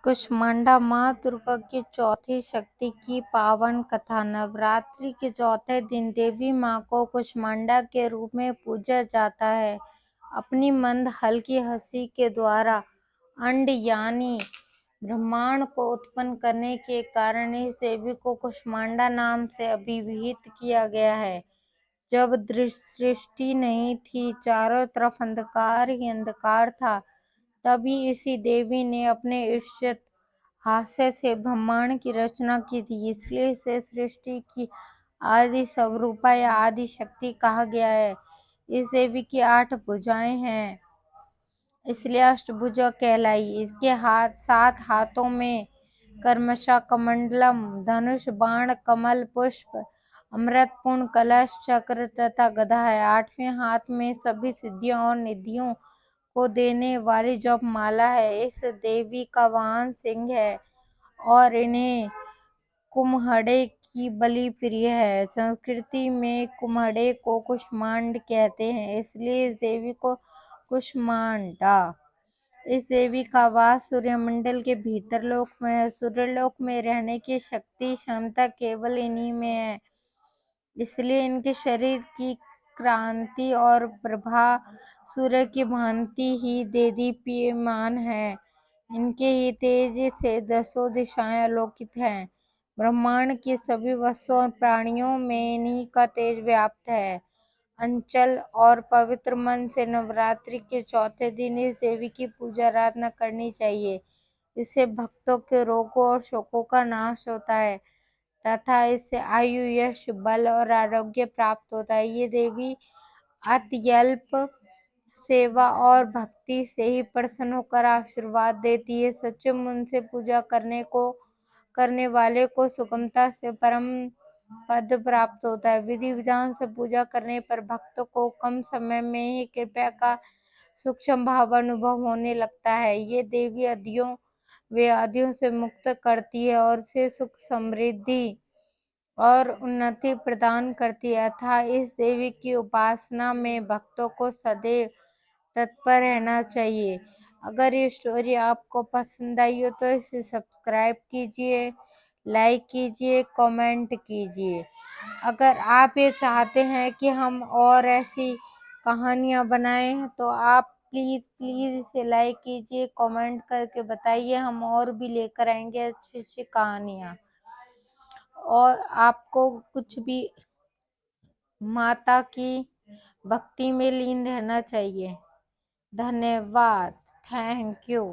कुष्मांडा माँ दुर्गा की चौथी शक्ति की पावन कथा। नवरात्रि के चौथे दिन देवी माँ को कुष्मांडा के रूप में पूजा जाता है। अपनी मंद हल्की हंसी के द्वारा अंड यानी ब्रह्मांड को उत्पन्न करने के कारण इस देवी को कुष्मांडा नाम से अभिहित किया गया है। जब सृष्टि नहीं थी, चारों तरफ अंधकार ही अंधकार था, तभी इसी देवी ने अपने ईर्ष्यत हास्य से ब्रह्मांड की रचना की थी। इसलिए इसे सृष्टि की आदि स्वरूपा या आदि शक्ति कहा गया है। इस देवी की 8 भुजाएं हैं, इसलिए अष्टभुजा कहलाई। इसके 7 हाथों में कर्मशा, कमंडलम, धनुष, बाण, कमल, पुष्प, अमृत पूर्ण कलश, चक्र तथा गदा है। 8वें हाथ में सभी सिद्धियों और निधियों को देने वाली जप माला है। इस देवी का वाहन सिंह है और इन्हें कुम्हड़े की बलि प्रिय है। संस्कृति में कुम्हड़े को कुष्मांड कहते हैं, इसलिए इस देवी को कुष्मांडा। इस देवी का वास सूर्यमंडल के भीतर लोक में है। सूर्यलोक में रहने की शक्ति क्षमता केवल इन्हीं में है, इसलिए इनके शरीर की क्रांति और प्रभा सूर्य की भांति ही देदीप्यमान है। इनके ही तेज से 10 दिशाएं आलोकित हैं। ब्रह्मांड की सभी वस्तुओं और प्राणियों में इन्हीं का तेज व्याप्त है। अंचल और पवित्र मन से नवरात्रि के चौथे दिन इस देवी की पूजा आराधना करनी चाहिए। इससे भक्तों के रोगों और शोकों का नाश होता है तथा इससे आयु, यश, बल और आरोग्य प्राप्त होता है। ये देवी अत्यल्प सेवा और भक्ति से ही प्रसन्न होकर आशीर्वाद देती है। सच्चे मन से पूजा करने वाले को सुगमता से परम पद प्राप्त होता है। विधि विधान से पूजा करने पर भक्त को कम समय में ही कृपा का सूक्ष्म भाव अनुभव होने लगता है। ये देवी व्याधियों से मुक्त करती है और से सुख, समृद्धि और उन्नति प्रदान करती है। अतः इस देवी की उपासना में भक्तों को सदैव तत्पर रहना चाहिए। अगर ये स्टोरी आपको पसंद आई हो तो इसे सब्सक्राइब कीजिए, लाइक कीजिए, कमेंट कीजिए। अगर आप ये चाहते हैं कि हम और ऐसी कहानियाँ बनाएं तो आप प्लीज़ इसे लाइक कीजिए, कमेंट करके बताइए। हम और भी लेकर आएंगे अच्छी अच्छी कहानियाँ। और आपको कुछ भी माता की भक्ति में लीन रहना चाहिए। धन्यवाद। Thank you.